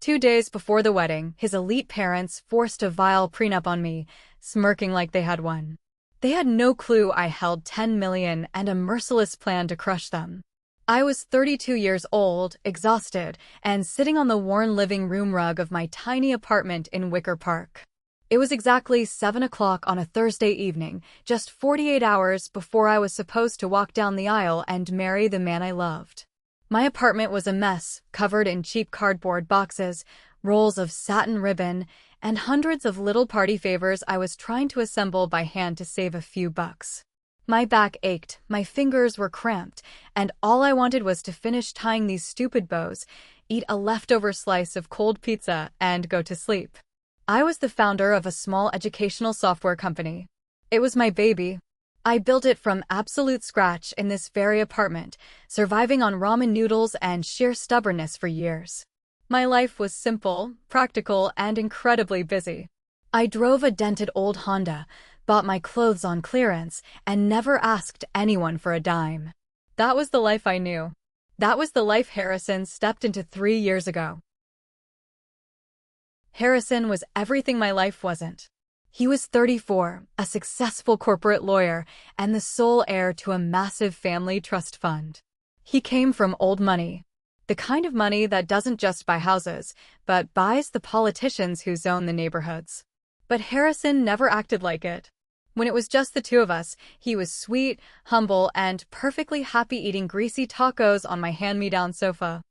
2 days before the wedding, his elite parents forced a vile prenup on me, smirking like they had won. They had no clue I held 10 million and a merciless plan to crush them. I was 32 years old, exhausted, and sitting on the worn living room rug of my tiny apartment in Wicker Park. It was exactly 7 o'clock on a Thursday evening, just 48 hours before I was supposed to walk down the aisle and marry the man I loved. My apartment was a mess, covered in cheap cardboard boxes, rolls of satin ribbon, and hundreds of little party favors I was trying to assemble by hand to save a few bucks. My back ached, my fingers were cramped, and all I wanted was to finish tying these stupid bows, eat a leftover slice of cold pizza, and go to sleep. I was the founder of a small educational software company. It was my baby. I built it from absolute scratch in this very apartment, surviving on ramen noodles and sheer stubbornness for years. My life was simple, practical, and incredibly busy. I drove a dented old Honda, bought my clothes on clearance, and never asked anyone for a dime. That was the life I knew. That was the life Harrison stepped into 3 years ago. Harrison was everything my life wasn't. He was 34, a successful corporate lawyer, and the sole heir to a massive family trust fund. He came from old money. The kind of money that doesn't just buy houses, but buys the politicians who zone the neighborhoods. But Harrison never acted like it. When it was just the two of us, he was sweet, humble, and perfectly happy eating greasy tacos on my hand-me-down sofa.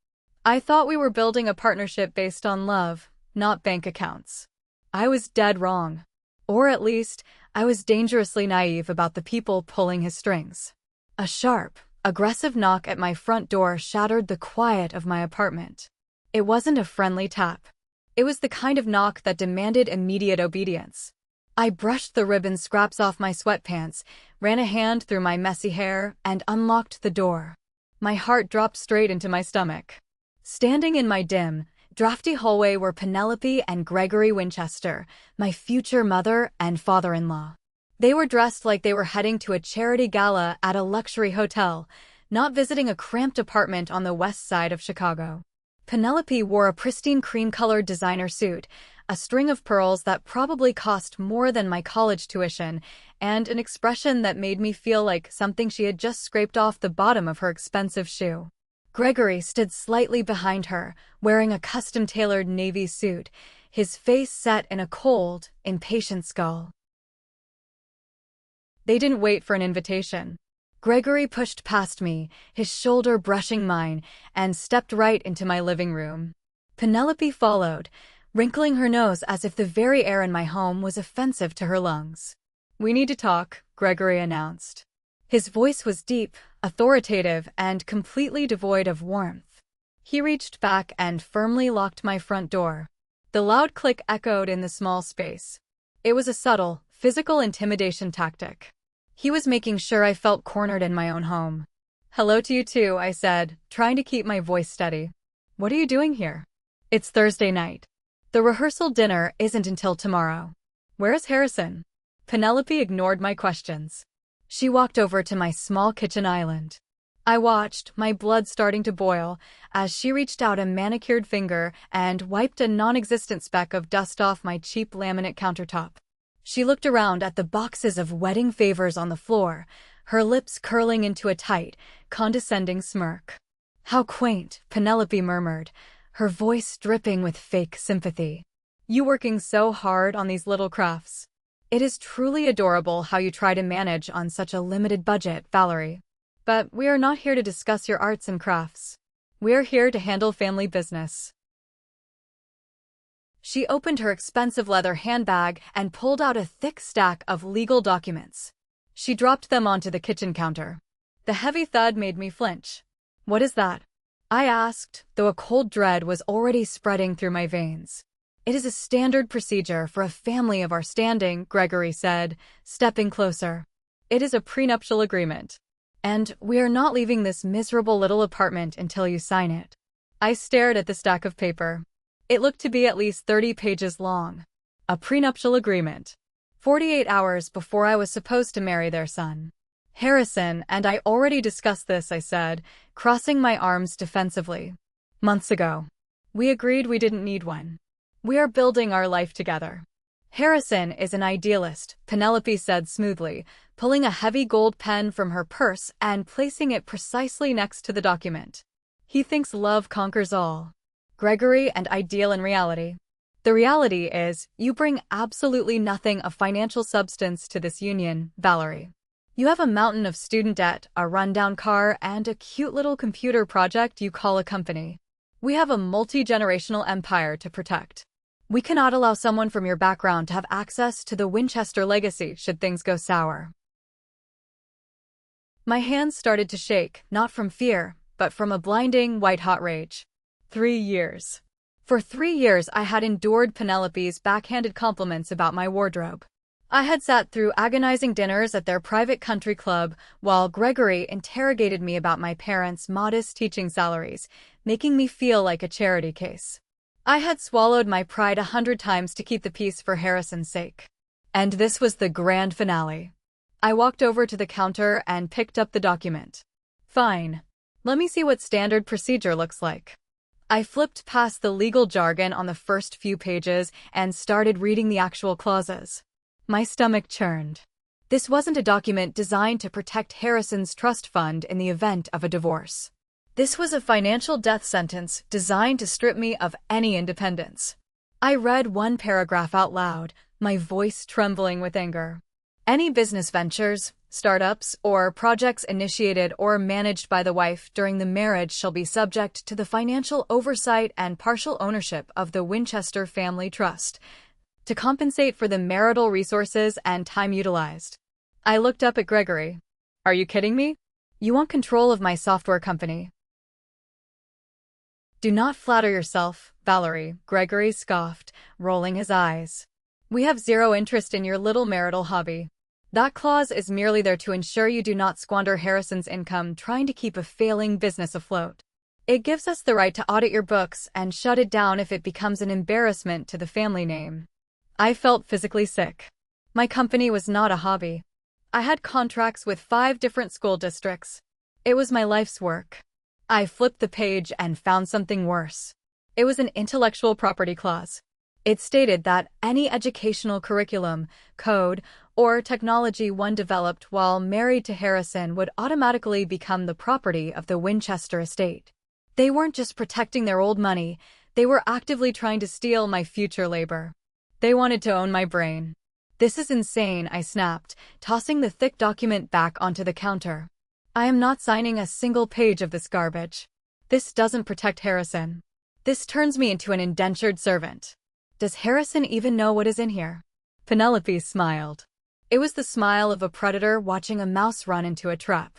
I thought we were building a partnership based on love, not bank accounts. I was dead wrong. Or at least, I was dangerously naive about the people pulling his strings. A sharp, aggressive knock at my front door shattered the quiet of my apartment. It wasn't a friendly tap. It was the kind of knock that demanded immediate obedience. I brushed the ribbon scraps off my sweatpants, ran a hand through my messy hair, and unlocked the door. My heart dropped straight into my stomach. Standing in my dim, drafty hallway were Penelope and Gregory Winchester, my future mother and father-in-law. They were dressed like they were heading to a charity gala at a luxury hotel, not visiting a cramped apartment on the west side of Chicago. Penelope wore a pristine cream-colored designer suit, a string of pearls that probably cost more than my college tuition, and an expression that made me feel like something she had just scraped off the bottom of her expensive shoe. Gregory stood slightly behind her, wearing a custom-tailored navy suit, his face set in a cold, impatient scowl. They didn't wait for an invitation. Gregory pushed past me, his shoulder brushing mine, and stepped right into my living room. Penelope followed, wrinkling her nose as if the very air in my home was offensive to her lungs. "We need to talk," Gregory announced. His voice was deep, authoritative, and completely devoid of warmth. He reached back and firmly locked my front door. The loud click echoed in the small space. It was a subtle, physical intimidation tactic. He was making sure I felt cornered in my own home. "Hello to you too," I said, trying to keep my voice steady. "What are you doing here?" "It's Thursday night. The rehearsal dinner isn't until tomorrow." "Where is Harrison?" Penelope ignored my questions. She walked over to my small kitchen island. I watched, my blood starting to boil, as she reached out a manicured finger and wiped a non-existent speck of dust off my cheap laminate countertop. She looked around at the boxes of wedding favors on the floor, her lips curling into a tight, condescending smirk. "How quaint," Penelope murmured, her voice dripping with fake sympathy. "You working so hard on these little crafts. It is truly adorable how you try to manage on such a limited budget, Valerie. But we are not here to discuss your arts and crafts. We are here to handle family business." She opened her expensive leather handbag and pulled out a thick stack of legal documents. She dropped them onto the kitchen counter. The heavy thud made me flinch. "What is that?" I asked, though a cold dread was already spreading through my veins. "It is a standard procedure for a family of our standing," Gregory said, stepping closer. "It is a prenuptial agreement. And we are not leaving this miserable little apartment until you sign it." I stared at the stack of paper. It looked to be at least 30 pages long. A prenuptial agreement. 48 hours before I was supposed to marry their son. "Harrison and I already discussed this," I said, crossing my arms defensively. "Months ago. We agreed we didn't need one. We are building our life together. Harrison is an idealist, Penelope said smoothly, pulling a heavy gold pen from her purse and placing it precisely next to the document. He thinks love conquers all. Gregory and ideal in reality. The reality is, you bring absolutely nothing of financial substance to this union, Valerie. You have a mountain of student debt, a rundown car, and a cute little computer project you call a company. We have a multi-generational empire to protect. We cannot allow someone from your background to have access to the Winchester legacy should things go sour. My hands started to shake, not from fear, but from a blinding, white-hot rage. 3 years. For 3 years I had endured Penelope's backhanded compliments about my wardrobe. I had sat through agonizing dinners at their private country club while Gregory interrogated me about my parents' modest teaching salaries, making me feel like a charity case. I had swallowed my pride 100 times to keep the peace for Harrison's sake. And this was the grand finale. I walked over to the counter and picked up the document. Fine. Let me see what standard procedure looks like. I flipped past the legal jargon on the first few pages and started reading the actual clauses. My stomach churned. This wasn't a document designed to protect Harrison's trust fund in the event of a divorce. This was a financial death sentence designed to strip me of any independence. I read one paragraph out loud, my voice trembling with anger. Any business ventures, startups, or projects initiated or managed by the wife during the marriage shall be subject to the financial oversight and partial ownership of the Winchester Family Trust, to compensate for the marital resources and time utilized. I looked up at Gregory. Are you kidding me? You want control of my software company. Do not flatter yourself, Valerie, Gregory scoffed, rolling his eyes. We have zero interest in your little marital hobby. That clause is merely there to ensure you do not squander Harrison's income trying to keep a failing business afloat. It gives us the right to audit your books and shut it down if it becomes an embarrassment to the family name. I felt physically sick. My company was not a hobby. I had contracts with 5 different school districts. It was my life's work. I flipped the page and found something worse. It was an intellectual property clause. It stated that any educational curriculum, code, or technology one developed while married to Harrison would automatically become the property of the Winchester estate. They weren't just protecting their old money, they were actively trying to steal my future labor. They wanted to own my brain. This is insane, I snapped, tossing the thick document back onto the counter. I am not signing a single page of this garbage. This doesn't protect Harrison. This turns me into an indentured servant. Does Harrison even know what is in here? Penelope smiled. It was the smile of a predator watching a mouse run into a trap.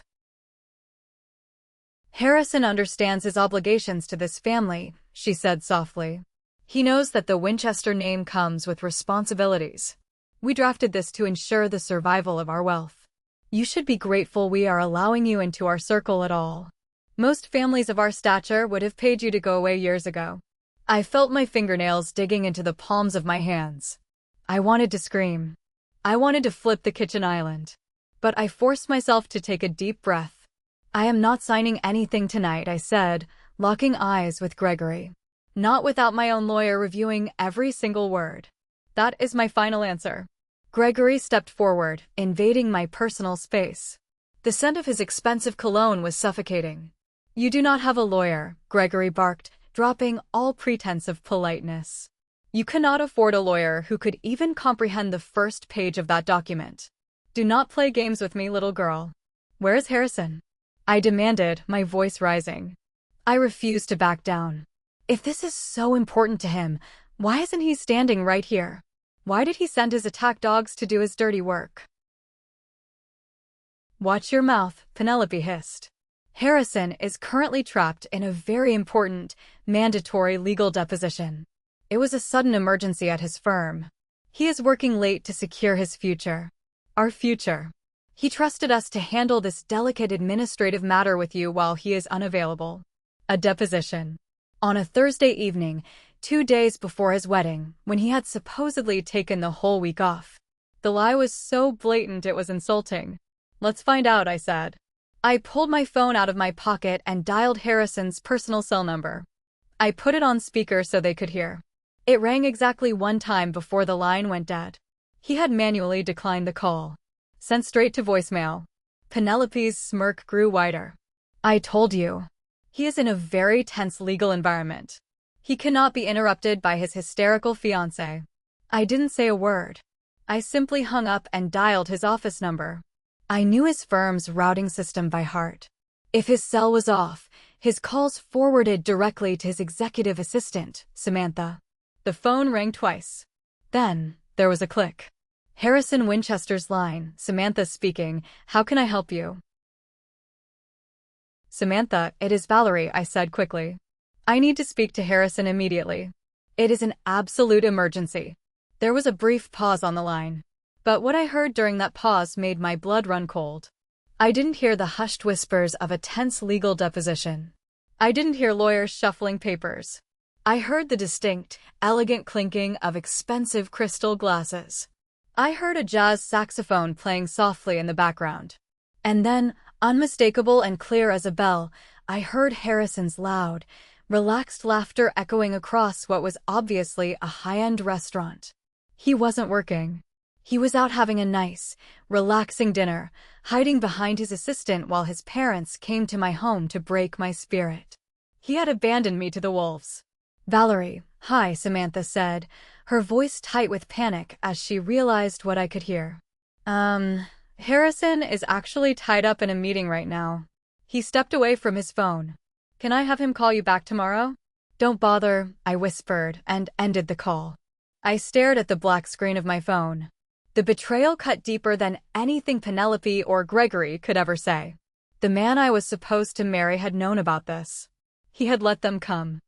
Harrison understands his obligations to this family, she said softly. He knows that the Winchester name comes with responsibilities. We drafted this to ensure the survival of our wealth. You should be grateful we are allowing you into our circle at all. Most families of our stature would have paid you to go away years ago. I felt my fingernails digging into the palms of my hands. I wanted to scream. I wanted to flip the kitchen island. But I forced myself to take a deep breath. I am not signing anything tonight, I said, locking eyes with Gregory. Not without my own lawyer reviewing every single word. That is my final answer. Gregory stepped forward, invading my personal space. The scent of his expensive cologne was suffocating. You do not have a lawyer, Gregory barked, dropping all pretense of politeness. You cannot afford a lawyer who could even comprehend the first page of that document. Do not play games with me, little girl. Where is Harrison? I demanded, my voice rising. I refused to back down. If this is so important to him, why isn't he standing right here? Why did he send his attack dogs to do his dirty work? Watch your mouth, Penelope hissed. Harrison is currently trapped in a very important, mandatory legal deposition. It was a sudden emergency at his firm. He is working late to secure his future. Our future. He trusted us to handle this delicate administrative matter with you while he is unavailable. A deposition. On a Thursday evening, 2 days before his wedding, when he had supposedly taken the whole week off. The lie was so blatant it was insulting. Let's find out, I said. I pulled my phone out of my pocket and dialed Harrison's personal cell number. I put it on speaker so they could hear. It rang exactly one time before the line went dead. He had manually declined the call. Sent straight to voicemail. Penelope's smirk grew wider. I told you. He is in a very tense legal environment. He cannot be interrupted by his hysterical fiancée. I didn't say a word. I simply hung up and dialed his office number. I knew his firm's routing system by heart. If his cell was off, his calls forwarded directly to his executive assistant, Samantha. The phone rang twice. Then, there was a click. Harrison Winchester's line, Samantha speaking, how can I help you? Samantha, it is Valerie, I said quickly. I need to speak to Harrison immediately. It is an absolute emergency. There was a brief pause on the line. But what I heard during that pause made my blood run cold. I didn't hear the hushed whispers of a tense legal deposition. I didn't hear lawyers shuffling papers. I heard the distinct, elegant clinking of expensive crystal glasses. I heard a jazz saxophone playing softly in the background. And then, unmistakable and clear as a bell, I heard Harrison's loud, relaxed laughter echoing across what was obviously a high-end restaurant. He wasn't working. He was out having a nice, relaxing dinner, hiding behind his assistant while his parents came to my home to break my spirit. He had abandoned me to the wolves. Valerie, hi, Samantha said, her voice tight with panic as she realized what I could hear. Harrison is actually tied up in a meeting right now. He stepped away from his phone. Can I have him call you back tomorrow? Don't bother, I whispered and ended the call. I stared at the black screen of my phone. The betrayal cut deeper than anything Penelope or Gregory could ever say. The man I was supposed to marry had known about this. He had let them come.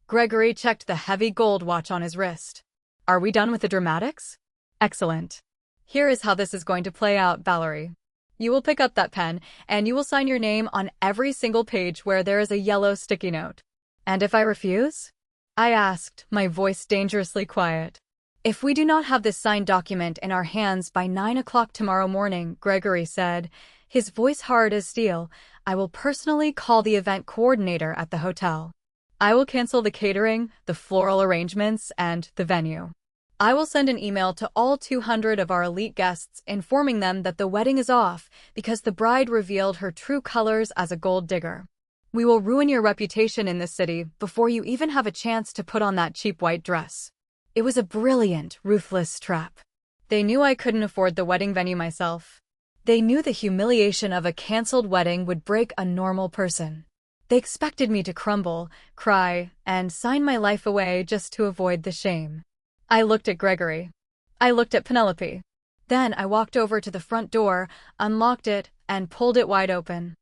Gregory checked the heavy gold watch on his wrist. Are we done with the dramatics? Excellent. Here is how this is going to play out, Valerie. You will pick up that pen, and you will sign your name on every single page where there is a yellow sticky note. And if I refuse? I asked, my voice dangerously quiet. If we do not have this signed document in our hands by 9 o'clock tomorrow morning, Gregory said, his voice hard as steel, I will personally call the event coordinator at the hotel. I will cancel the catering, the floral arrangements, and the venue. I will send an email to all 200 of our elite guests informing them that the wedding is off because the bride revealed her true colors as a gold digger. We will ruin your reputation in this city before you even have a chance to put on that cheap white dress. It was a brilliant, ruthless trap. They knew I couldn't afford the wedding venue myself. They knew the humiliation of a canceled wedding would break a normal person. They expected me to crumble, cry, and sign my life away just to avoid the shame. I looked at Gregory. I looked at Penelope. Then I walked over to the front door, unlocked it, and pulled it wide open.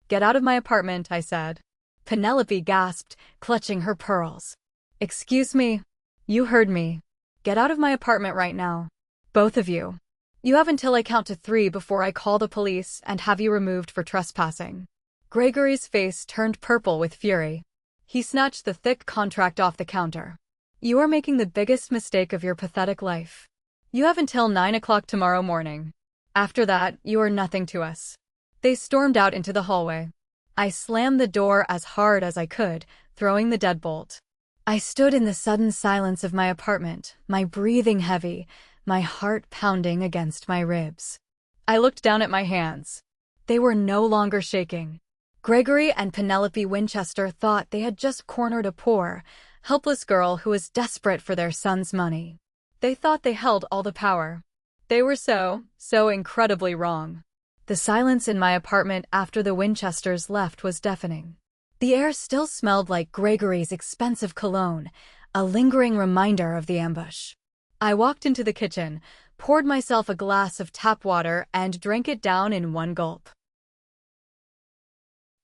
Get out of my apartment, I said. Penelope gasped, clutching her pearls. Excuse me. You heard me. Get out of my apartment right now. Both of you. You have until I count to 3 before I call the police and have you removed for trespassing. Gregory's face turned purple with fury. He snatched the thick contract off the counter. You are making the biggest mistake of your pathetic life. You have until 9 o'clock tomorrow morning. After that, you are nothing to us. They stormed out into the hallway. I slammed the door as hard as I could, throwing the deadbolt. I stood in the sudden silence of my apartment, my breathing heavy, my heart pounding against my ribs. I looked down at my hands. They were no longer shaking. Gregory and Penelope Winchester thought they had just cornered a poor, helpless girl who was desperate for their son's money. They thought they held all the power. They were so incredibly wrong. The silence in my apartment after the Winchesters left was deafening. The air still smelled like Gregory's expensive cologne, a lingering reminder of the ambush. I walked into the kitchen, poured myself a glass of tap water, and drank it down in one gulp.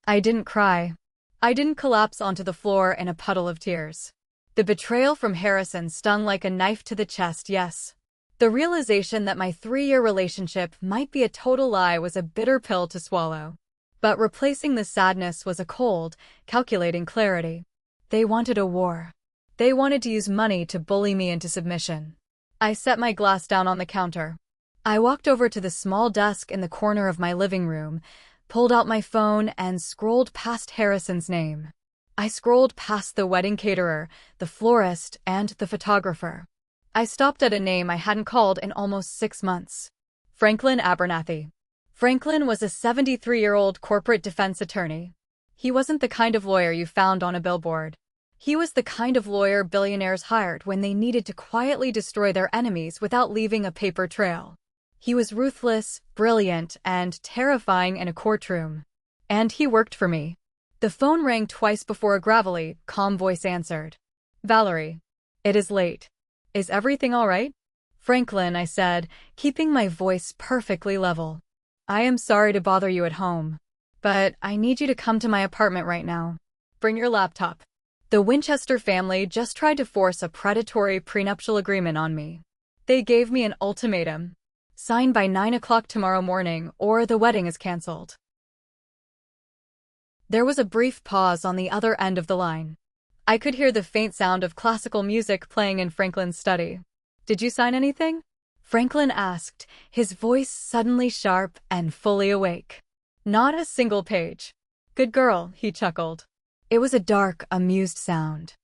I didn't cry. I didn't collapse onto the floor in a puddle of tears. The betrayal from Harrison stung like a knife to the chest, yes. The realization that my 3-year relationship might be a total lie was a bitter pill to swallow. But replacing the sadness was a cold, calculating clarity. They wanted a war. They wanted to use money to bully me into submission. I set my glass down on the counter. I walked over to the small desk in the corner of my living room, pulled out my phone and scrolled past Harrison's name. I scrolled past the wedding caterer, the florist, and the photographer. I stopped at a name I hadn't called in almost 6 months. Franklin Abernathy. Franklin was a 73-year-old corporate defense attorney. He wasn't the kind of lawyer you found on a billboard. He was the kind of lawyer billionaires hired when they needed to quietly destroy their enemies without leaving a paper trail. He was ruthless, brilliant, and terrifying in a courtroom. And he worked for me. The phone rang twice before a gravelly, calm voice answered. "Valerie, it is late. Is everything all right?" "Franklin," I said, keeping my voice perfectly level. "I am sorry to bother you at home, but I need you to come to my apartment right now. Bring your laptop." The Winchester family just tried to force a predatory prenuptial agreement on me. They gave me an ultimatum. Sign by 9 o'clock tomorrow morning, or the wedding is canceled. There was a brief pause on the other end of the line. I could hear the faint sound of classical music playing in Franklin's study. "Did you sign anything?" Franklin asked, his voice suddenly sharp and fully awake. "Not a single page." "Good girl," he chuckled. It was a dark, amused sound.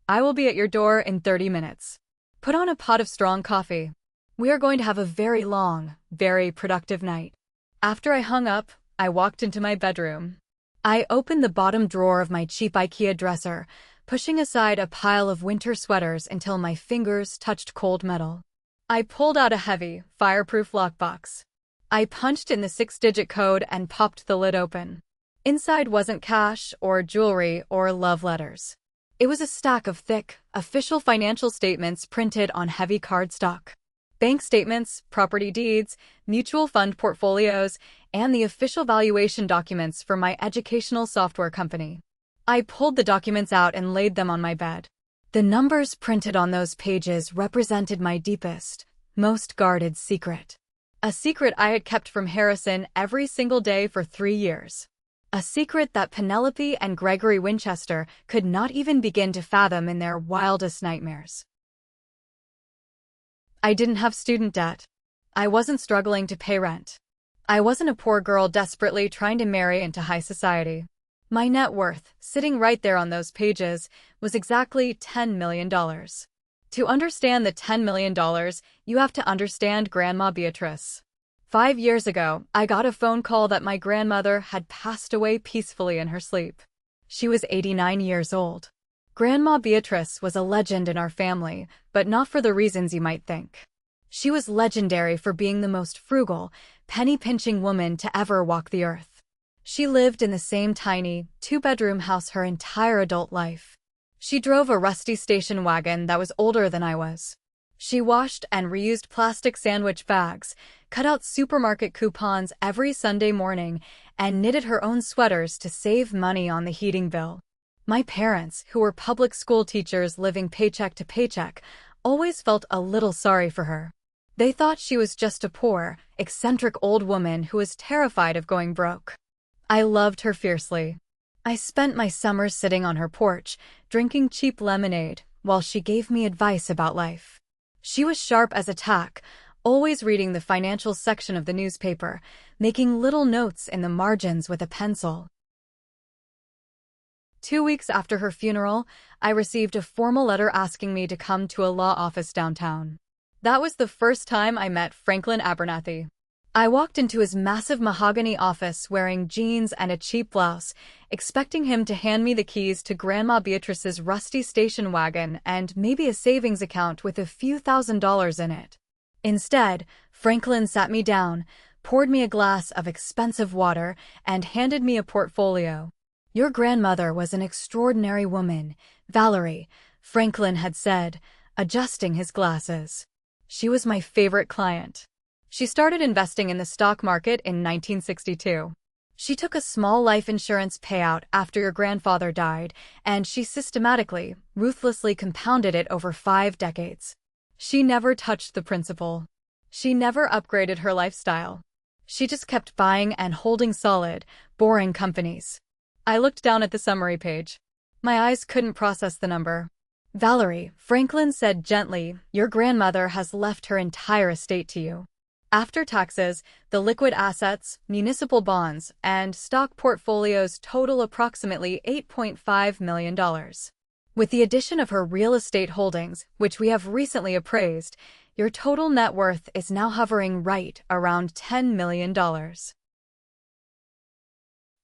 "I will be at your door in 30 minutes. Put on a pot of strong coffee. We are going to have a very long, very productive night." After I hung up, I walked into my bedroom. I opened the bottom drawer of my cheap IKEA dresser, pushing aside a pile of winter sweaters until my fingers touched cold metal. I pulled out a heavy, fireproof lockbox. I punched in the 6-digit code and popped the lid open. Inside wasn't cash or jewelry or love letters. It was a stack of thick, official financial statements printed on heavy cardstock. Bank statements, property deeds, mutual fund portfolios, and the official valuation documents for my educational software company. I pulled the documents out and laid them on my bed. The numbers printed on those pages represented my deepest, most guarded secret. A secret I had kept from Harrison every single day for 3 years. A secret that Penelope and Gregory Winchester could not even begin to fathom in their wildest nightmares. I didn't have student debt. I wasn't struggling to pay rent. I wasn't a poor girl desperately trying to marry into high society. My net worth, sitting right there on those pages, was exactly $10 million. To understand the $10 million, you have to understand Grandma Beatrice. 5 years ago, I got a phone call that my grandmother had passed away peacefully in her sleep. She was 89 years old. Grandma Beatrice was a legend in our family, but not for the reasons you might think. She was legendary for being the most frugal, penny-pinching woman to ever walk the earth. She lived in the same tiny, 2-bedroom house her entire adult life. She drove a rusty station wagon that was older than I was. She washed and reused plastic sandwich bags, cut out supermarket coupons every Sunday morning, and knitted her own sweaters to save money on the heating bill. My parents, who were public school teachers living paycheck to paycheck, always felt a little sorry for her. They thought she was just a poor, eccentric old woman who was terrified of going broke. I loved her fiercely. I spent my summers sitting on her porch, drinking cheap lemonade, while she gave me advice about life. She was sharp as a tack, always reading the financial section of the newspaper, making little notes in the margins with a pencil. 2 weeks after her funeral, I received a formal letter asking me to come to a law office downtown. That was the first time I met Franklin Abernathy. I walked into his massive mahogany office wearing jeans and a cheap blouse, expecting him to hand me the keys to Grandma Beatrice's rusty station wagon and maybe a savings account with a few $1,000s in it. Instead, Franklin sat me down, poured me a glass of expensive water, and handed me a portfolio. "Your grandmother was an extraordinary woman, Valerie," Franklin had said, adjusting his glasses. "She was my favorite client. She started investing in the stock market in 1962. She took a small life insurance payout after your grandfather died, and she systematically, ruthlessly compounded it over 5 decades. She never touched the principal. She never upgraded her lifestyle. She just kept buying and holding solid, boring companies." I looked down at the summary page. My eyes couldn't process the number. "Valerie," Franklin said gently, "your grandmother has left her entire estate to you. After taxes, the liquid assets, municipal bonds, and stock portfolios total approximately $8.5 million. With the addition of her real estate holdings, which we have recently appraised, your total net worth is now hovering right around $10 million.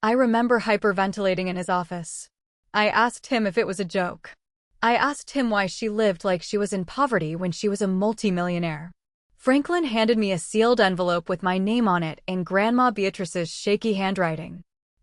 I remember hyperventilating in his office. I asked him if it was a joke. I asked him why she lived like she was in poverty when she was a multimillionaire. Franklin handed me a sealed envelope with my name on it in Grandma Beatrice's shaky handwriting.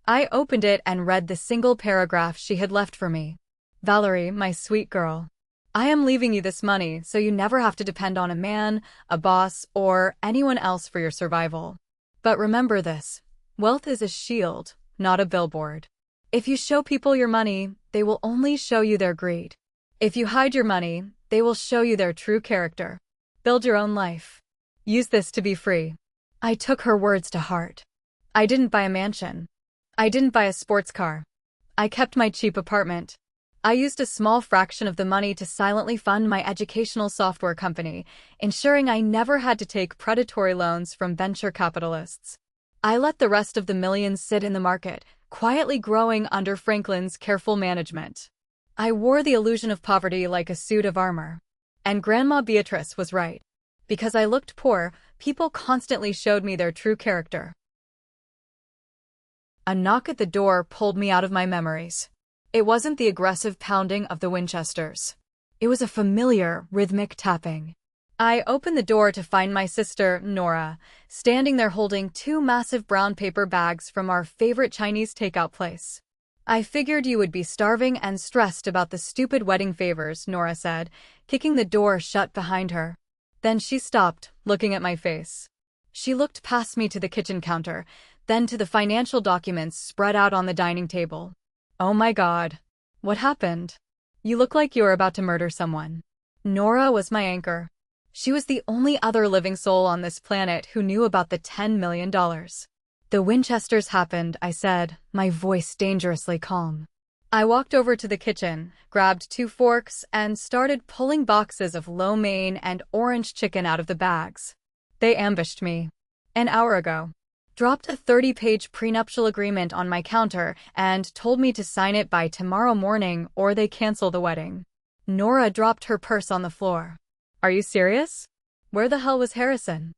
I opened it and read the single paragraph she had left for me. "Valerie, my sweet girl, I am leaving you this money so you never have to depend on a man, a boss, or anyone else for your survival. But remember this, wealth is a shield, not a billboard. If you show people your money, they will only show you their greed. If you hide your money, they will show you their true character. Build your own life. Use this to be free." I took her words to heart. I didn't buy a mansion. I didn't buy a sports car. I kept my cheap apartment. I used a small fraction of the money to silently fund my educational software company, ensuring I never had to take predatory loans from venture capitalists. I let the rest of the millions sit in the market, quietly growing under Franklin's careful management. I wore the illusion of poverty like a suit of armor. And Grandma Beatrice was right. Because I looked poor, people constantly showed me their true character. A knock at the door pulled me out of my memories. It wasn't the aggressive pounding of the Winchesters. It was a familiar, rhythmic tapping. I opened the door to find my sister, Nora, standing there holding 2 massive brown paper bags from our favorite Chinese takeout place. "I figured you would be starving and stressed about the stupid wedding favors," Nora said, kicking the door shut behind her. Then she stopped, looking at my face. She looked past me to the kitchen counter, then to the financial documents spread out on the dining table. "Oh my God. What happened? You look like you're about to murder someone." Nora was my anchor. She was the only other living soul on this planet who knew about the $10 million. "The Winchesters happened," I said, my voice dangerously calm. I walked over to the kitchen, grabbed 2 forks, and started pulling boxes of lo mein and orange chicken out of the bags. "They ambushed me. An hour ago. Dropped a 30-page prenuptial agreement on my counter and told me to sign it by tomorrow morning or they cancel the wedding." Nora dropped her purse on the floor. "Are you serious? Where the hell was Harrison?"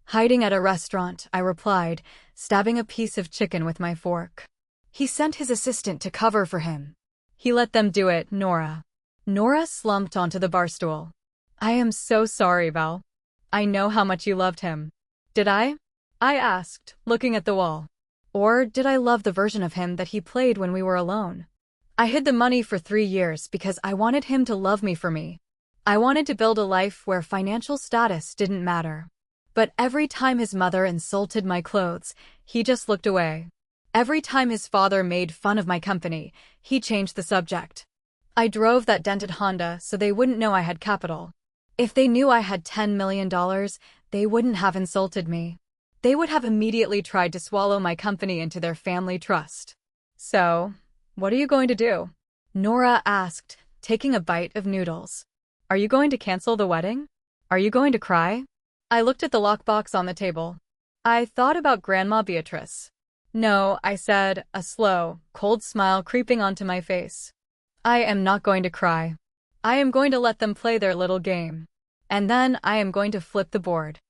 "Hiding at a restaurant," I replied, stabbing a piece of chicken with my fork. "He sent his assistant to cover for him." "He let them do it, Nora." Nora slumped onto the bar stool. "I am so sorry, Val. I know how much you loved him." "Did I?" I asked, looking at the wall. "Or did I love the version of him that he played when we were alone? I hid the money for 3 years because I wanted him to love me for me. I wanted to build a life where financial status didn't matter. But every time his mother insulted my clothes, he just looked away. Every time his father made fun of my company, he changed the subject. I drove that dented Honda so they wouldn't know I had capital. If they knew I had $10 million, they wouldn't have insulted me. They would have immediately tried to swallow my company into their family trust." "So, what are you going to do?" Nora asked, taking a bite of noodles. "Are you going to cancel the wedding? Are you going to cry?" I looked at the lockbox on the table. I thought about Grandma Beatrice. "No," I said, a slow, cold smile creeping onto my face. "I am not going to cry. I am going to let them play their little game. And then I am going to flip the board."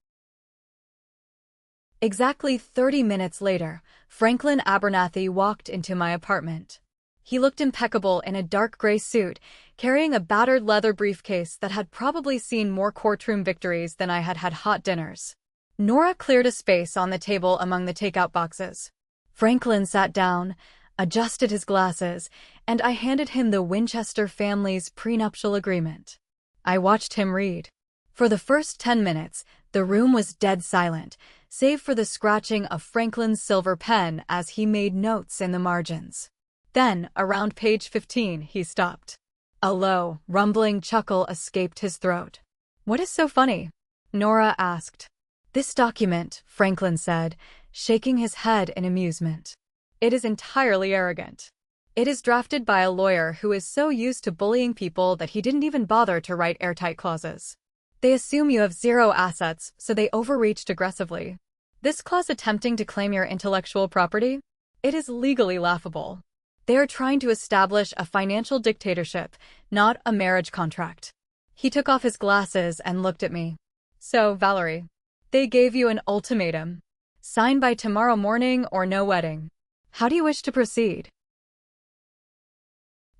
Exactly 30 minutes later, Franklin Abernathy walked into my apartment. He looked impeccable in a dark gray suit, carrying a battered leather briefcase that had probably seen more courtroom victories than I had had hot dinners. Nora cleared a space on the table among the takeout boxes. Franklin sat down, adjusted his glasses, and I handed him the Winchester family's prenuptial agreement. I watched him read. For the first 10 minutes, the room was dead silent, save for the scratching of Franklin's silver pen as he made notes in the margins. Then, around page 15, he stopped. A low, rumbling chuckle escaped his throat. "What is so funny?" Nora asked. "This document," Franklin said, shaking his head in amusement. "It is entirely arrogant. It is drafted by a lawyer who is so used to bullying people that he didn't even bother to write airtight clauses. They assume you have zero assets, so they overreached aggressively. This clause attempting to claim your intellectual property? It is legally laughable. They are trying to establish a financial dictatorship, not a marriage contract. He took off his glasses and looked at me. So, Valerie, they gave you an ultimatum. Sign by tomorrow morning or no wedding. How do you wish to proceed?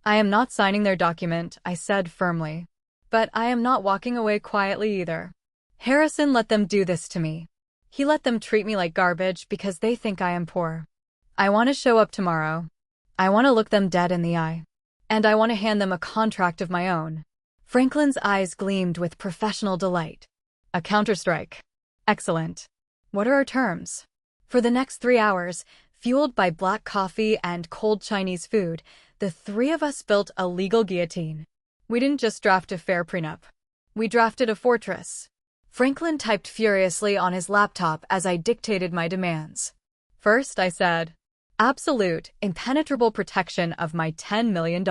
I am not signing their document, I said firmly. But I am not walking away quietly either. Harrison let them do this to me. He let them treat me like garbage because they think I am poor. I want to show up tomorrow. I want to look them dead in the eye. And I want to hand them a contract of my own. Franklin's eyes gleamed with professional delight. A counterstrike. Excellent. What are our terms? For the next 3 hours, fueled by black coffee and cold Chinese food, the three of us built a legal guillotine. We didn't just draft a fair prenup. We drafted a fortress. Franklin typed furiously on his laptop as I dictated my demands. First, I said, absolute, impenetrable protection of my $10 million.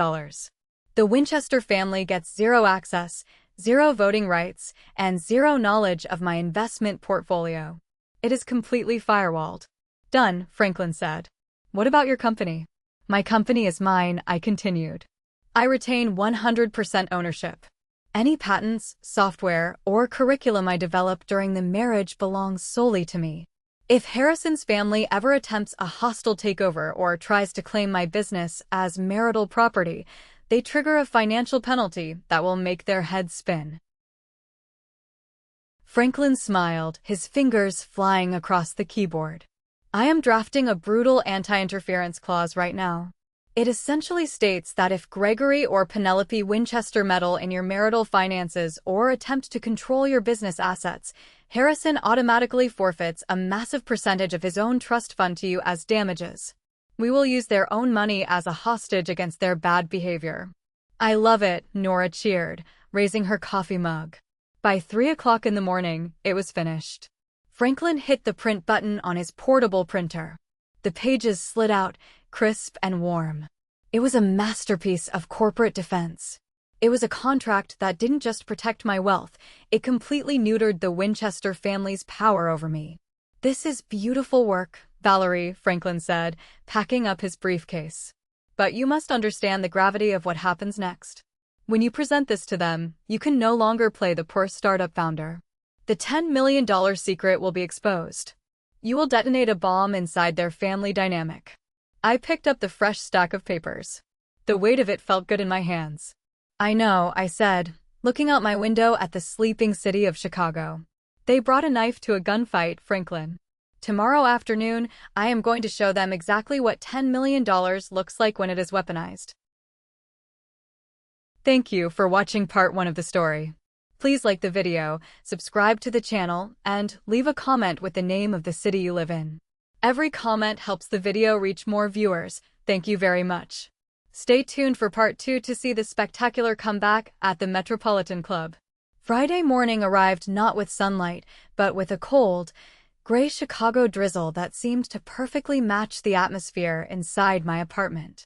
The Winchester family gets zero access, zero voting rights, and zero knowledge of my investment portfolio. It is completely firewalled. Done, Franklin said. What about your company? My company is mine, I continued. I retain 100% ownership. Any patents, software, or curriculum I develop during the marriage belongs solely to me. If Harrison's family ever attempts a hostile takeover or tries to claim my business as marital property, they trigger a financial penalty that will make their heads spin. Franklin smiled, his fingers flying across the keyboard. I am drafting a brutal anti-interference clause right now. It essentially states that if Gregory or Penelope Winchester meddle in your marital finances or attempt to control your business assets, Harrison automatically forfeits a massive percentage of his own trust fund to you as damages. We will use their own money as a hostage against their bad behavior. I love it, Nora cheered, raising her coffee mug. By 3 o'clock in the morning, it was finished. Franklin hit the print button on his portable printer. The pages slid out, crisp and warm. It was a masterpiece of corporate defense. It was a contract that didn't just protect my wealth, it completely neutered the Winchester family's power over me. This is beautiful work, Valerie, Franklin said, packing up his briefcase. But you must understand the gravity of what happens next. When you present this to them, you can no longer play the poor startup founder. The $10 million secret will be exposed. You will detonate a bomb inside their family dynamic. I picked up the fresh stack of papers. The weight of it felt good in my hands. I know, I said, looking out my window at the sleeping city of Chicago. They brought a knife to a gunfight, Franklin. Tomorrow afternoon, I am going to show them exactly what $10 million looks like when it is weaponized. Thank you for watching part 1 of the story. Please like the video, subscribe to the channel, and leave a comment with the name of the city you live in. Every comment helps the video reach more viewers. Thank you very much. Stay tuned for part 2 to see the spectacular comeback at the Metropolitan Club. Friday morning arrived not with sunlight, but with a cold, gray Chicago drizzle that seemed to perfectly match the atmosphere inside my apartment.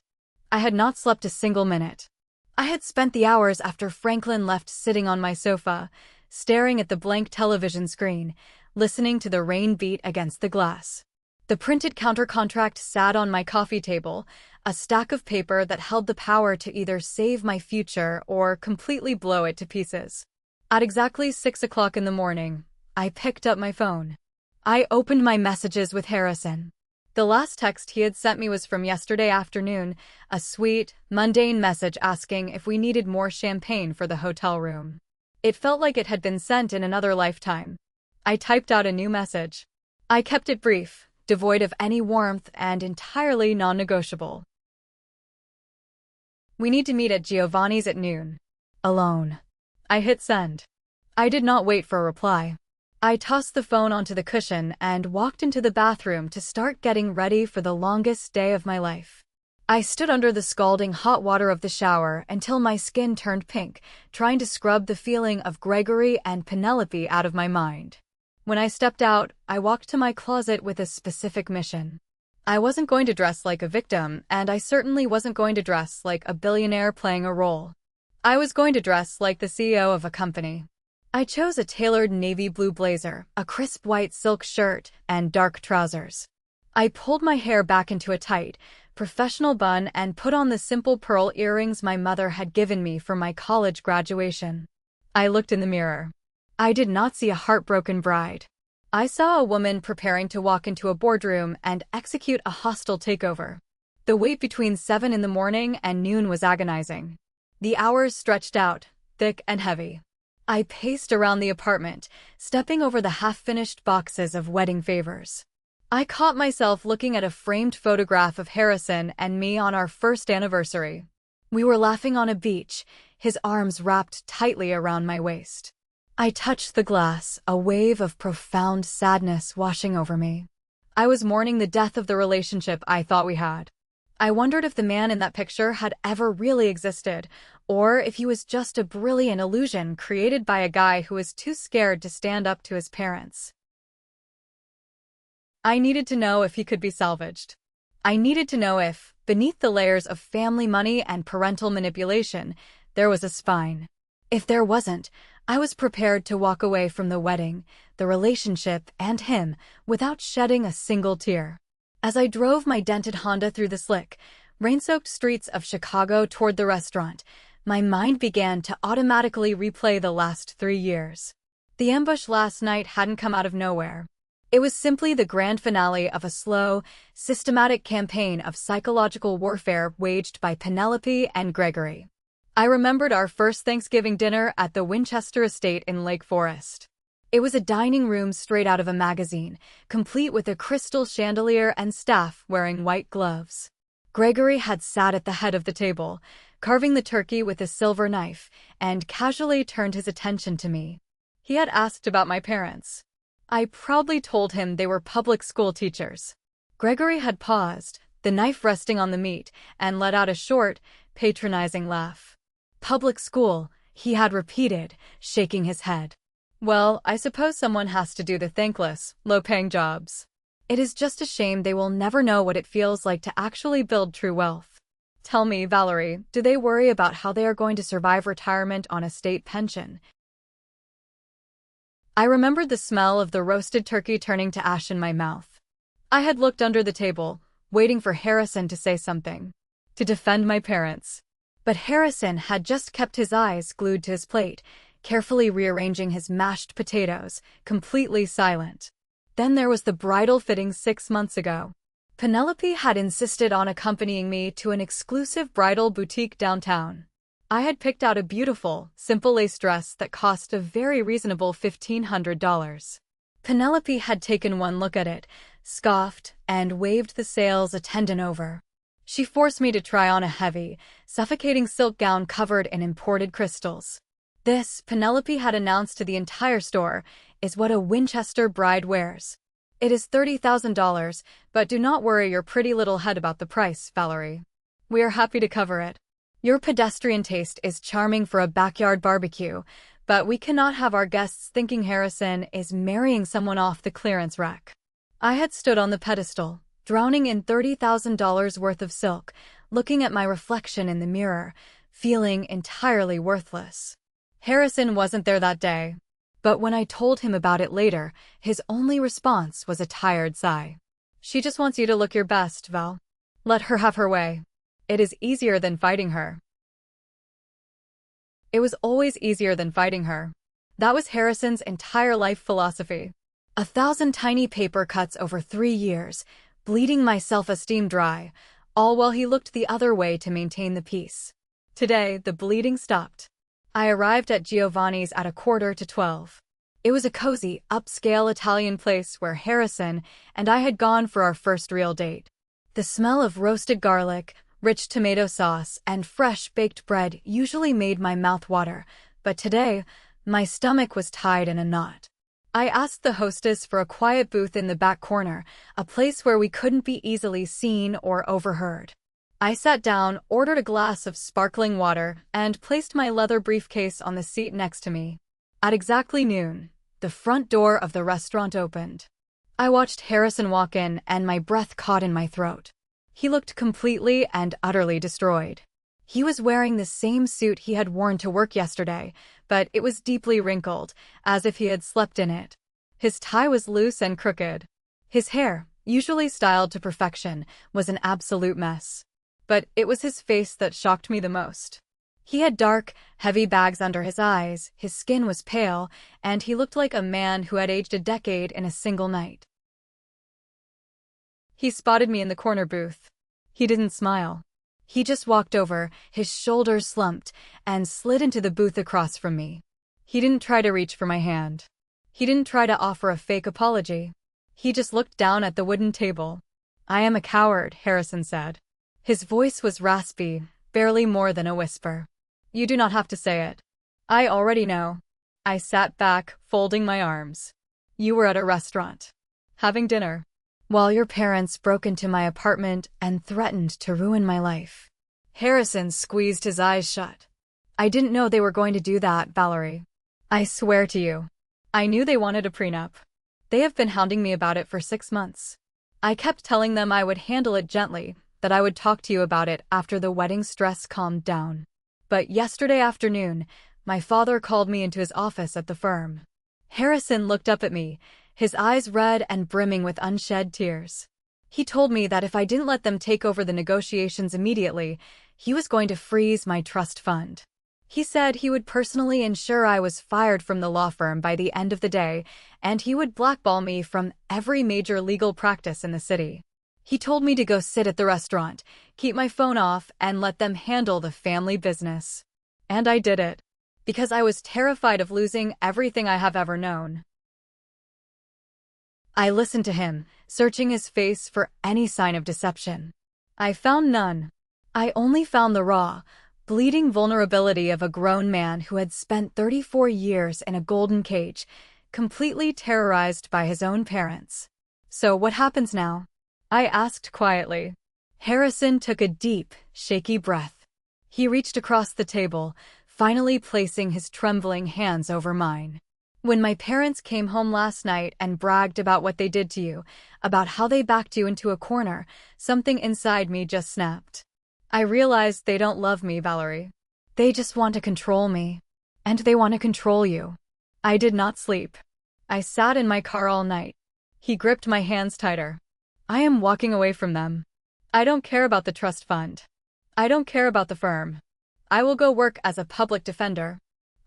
I had not slept a single minute. I had spent the hours after Franklin left sitting on my sofa, staring at the blank television screen, listening to the rain beat against the glass. The printed counter-contract sat on my coffee table, a stack of paper that held the power to either save my future or completely blow it to pieces. At exactly 6 o'clock in the morning, I picked up my phone. I opened my messages with Harrison. The last text he had sent me was from yesterday afternoon, a sweet, mundane message asking if we needed more champagne for the hotel room. It felt like it had been sent in another lifetime. I typed out a new message. I kept it brief, devoid of any warmth and entirely non-negotiable. We need to meet at Giovanni's at noon. Alone. I hit send. I did not wait for a reply. I tossed the phone onto the cushion and walked into the bathroom to start getting ready for the longest day of my life. I stood under the scalding hot water of the shower until my skin turned pink, trying to scrub the feeling of Gregory and Penelope out of my mind. When I stepped out, I walked to my closet with a specific mission. I wasn't going to dress like a victim, and I certainly wasn't going to dress like a billionaire playing a role. I was going to dress like the CEO of a company. I chose a tailored navy blue blazer, a crisp white silk shirt, and dark trousers. I pulled my hair back into a tight, professional bun and put on the simple pearl earrings my mother had given me for my college graduation. I looked in the mirror. I did not see a heartbroken bride. I saw a woman preparing to walk into a boardroom and execute a hostile takeover. The wait between 7 in the morning and noon was agonizing. The hours stretched out, thick and heavy. I paced around the apartment, stepping over the half-finished boxes of wedding favors. I caught myself looking at a framed photograph of Harrison and me on our first anniversary. We were laughing on a beach, his arms wrapped tightly around my waist. I touched the glass, a wave of profound sadness washing over me. I was mourning the death of the relationship I thought we had. I wondered if the man in that picture had ever really existed, or if he was just a brilliant illusion created by a guy who was too scared to stand up to his parents. I needed to know if he could be salvaged. I needed to know if, beneath the layers of family money and parental manipulation, there was a spine. If there wasn't, I was prepared to walk away from the wedding, the relationship, and him without shedding a single tear. As I drove my dented Honda through the slick, rain-soaked streets of Chicago toward the restaurant, my mind began to automatically replay the last 3 years. The ambush last night hadn't come out of nowhere. It was simply the grand finale of a slow, systematic campaign of psychological warfare waged by Penelope and Gregory. I remembered our first Thanksgiving dinner at the Winchester Estate in Lake Forest. It was a dining room straight out of a magazine, complete with a crystal chandelier and staff wearing white gloves. Gregory had sat at the head of the table, carving the turkey with a silver knife, and casually turned his attention to me. He had asked about my parents. I proudly told him they were public school teachers. Gregory had paused, the knife resting on the meat, and let out a short, patronizing laugh. Public school, he had repeated, shaking his head. Well, I suppose someone has to do the thankless, low-paying jobs. It is just a shame they will never know what it feels like to actually build true wealth. Tell me, Valerie, do they worry about how they are going to survive retirement on a state pension? I remembered the smell of the roasted turkey turning to ash in my mouth. I had looked under the table, waiting for Harrison to say something, to defend my parents. But Harrison had just kept his eyes glued to his plate, carefully rearranging his mashed potatoes, completely silent. Then there was the bridal fitting 6 months ago. Penelope had insisted on accompanying me to an exclusive bridal boutique downtown. I had picked out a beautiful, simple lace dress that cost a very reasonable $1,500. Penelope had taken one look at it, scoffed, and waved the sales attendant over. She forced me to try on a heavy, suffocating silk gown covered in imported crystals. This, Penelope had announced to the entire store, is what a Winchester bride wears. It is $30,000, but do not worry your pretty little head about the price, Valerie. We are happy to cover it. Your pedestrian taste is charming for a backyard barbecue, but we cannot have our guests thinking Harrison is marrying someone off the clearance rack. I had stood on the pedestal, drowning in $30,000 worth of silk, looking at my reflection in the mirror, feeling entirely worthless. Harrison wasn't there that day, but when I told him about it later, his only response was a tired sigh. She just wants you to look your best, Val. Let her have her way. It is easier than fighting her. It was always easier than fighting her. That was Harrison's entire life philosophy. 1,000 tiny paper cuts over 3 years, bleeding my self-esteem dry, all while he looked the other way to maintain the peace. Today, the bleeding stopped. I arrived at Giovanni's at 11:45. It was a cozy, upscale Italian place where Harrison and I had gone for our first real date. The smell of roasted garlic, rich tomato sauce, and fresh baked bread usually made my mouth water, but today, my stomach was tied in a knot. I asked the hostess for a quiet booth in the back corner, a place where we couldn't be easily seen or overheard. I sat down, ordered a glass of sparkling water, and placed my leather briefcase on the seat next to me. At exactly noon, the front door of the restaurant opened. I watched Harrison walk in, and my breath caught in my throat. He looked completely and utterly destroyed. He was wearing the same suit he had worn to work yesterday, but it was deeply wrinkled, as if he had slept in it. His tie was loose and crooked. His hair, usually styled to perfection, was an absolute mess. But it was his face that shocked me the most. He had dark, heavy bags under his eyes, his skin was pale, and he looked like a man who had aged a decade in a single night. He spotted me in the corner booth. He didn't smile. He just walked over, his shoulders slumped, and slid into the booth across from me. He didn't try to reach for my hand. He didn't try to offer a fake apology. He just looked down at the wooden table. "I am a coward," Harrison said. His voice was raspy, barely more than a whisper. "You do not have to say it. I already know." I sat back, folding my arms. "You were at a restaurant, having dinner, while your parents broke into my apartment and threatened to ruin my life." Harrison squeezed his eyes shut. "I didn't know they were going to do that, Valerie. I swear to you. I knew they wanted a prenup. They have been hounding me about it for 6 months. I kept telling them I would handle it gently, that I would talk to you about it after the wedding stress calmed down. But yesterday afternoon, my father called me into his office at the firm." Harrison looked up at me, his eyes red and brimming with unshed tears. "He told me that if I didn't let them take over the negotiations immediately, he was going to freeze my trust fund. He said he would personally ensure I was fired from the law firm by the end of the day, and he would blackball me from every major legal practice in the city. He told me to go sit at the restaurant, keep my phone off, and let them handle the family business. And I did it, because I was terrified of losing everything I have ever known." I listened to him, searching his face for any sign of deception. I found none. I only found the raw, bleeding vulnerability of a grown man who had spent 34 years in a golden cage, completely terrorized by his own parents. "So what happens now?" I asked quietly. Harrison took a deep, shaky breath. He reached across the table, finally placing his trembling hands over mine. "When my parents came home last night and bragged about what they did to you, about how they backed you into a corner, something inside me just snapped. I realized they don't love me, Valerie. They just want to control me. And they want to control you." I did not sleep. I sat in my car all night. He gripped my hands tighter. "I am walking away from them. I don't care about the trust fund. I don't care about the firm. I will go work as a public defender.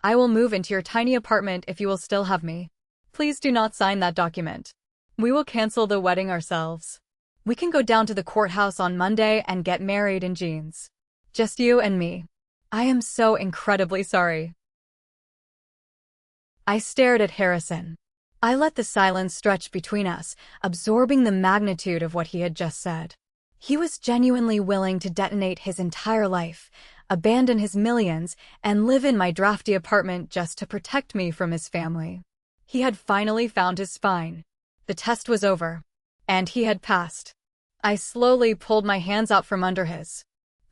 I will move into your tiny apartment if you will still have me. Please do not sign that document. We will cancel the wedding ourselves. We can go down to the courthouse on Monday and get married in jeans. Just you and me. I am so incredibly sorry." I stared at Harrison. I let the silence stretch between us, absorbing the magnitude of what he had just said. He was genuinely willing to detonate his entire life, abandon his millions, and live in my drafty apartment just to protect me from his family. He had finally found his spine. The test was over, and he had passed. I slowly pulled my hands out from under his.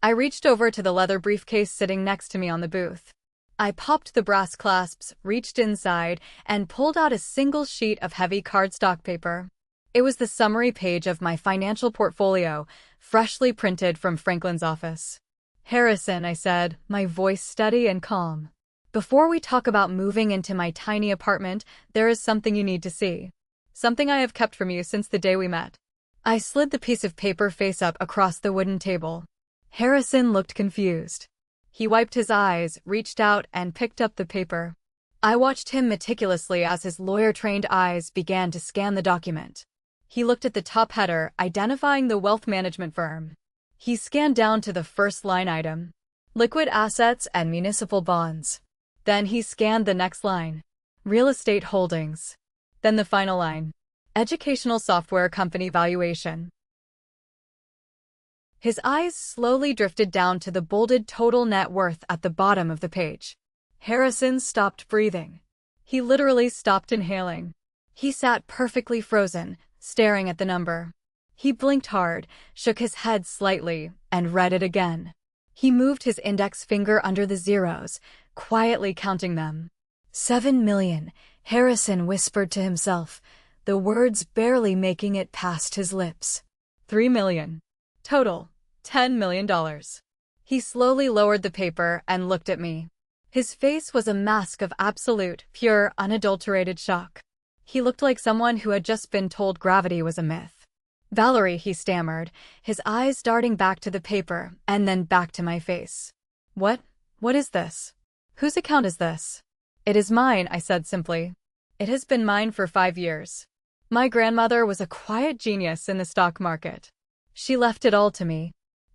I reached over to the leather briefcase sitting next to me on the booth. I popped the brass clasps, reached inside, and pulled out a single sheet of heavy cardstock paper. It was the summary page of my financial portfolio, freshly printed from Franklin's office. "Harrison," I said, my voice steady and calm. "Before we talk about moving into my tiny apartment, there is something you need to see. Something I have kept from you since the day we met." I slid the piece of paper face up across the wooden table. Harrison looked confused. He wiped his eyes, reached out, and picked up the paper. I watched him meticulously as his lawyer-trained eyes began to scan the document. He looked at the top header, identifying the wealth management firm. He scanned down to the first line item, liquid assets and municipal bonds. Then he scanned the next line, real estate holdings. Then the final line, educational software company valuation. His eyes slowly drifted down to the bolded total net worth at the bottom of the page. Harrison stopped breathing. He literally stopped inhaling. He sat perfectly frozen, staring at the number. He blinked hard, shook his head slightly, and read it again. He moved his index finger under the zeros, quietly counting them. 7 million, Harrison whispered to himself, the words barely making it past his lips. 3 million. Total, $10 million. He slowly lowered the paper and looked at me. His face was a mask of absolute, pure, unadulterated shock. He looked like someone who had just been told gravity was a myth. "Valerie," he stammered, his eyes darting back to the paper and then back to my face. What is this? Whose account is this?" "It is mine," I said simply. "It has been mine for 5 years. My grandmother was a quiet genius in the stock market. She left it all to me.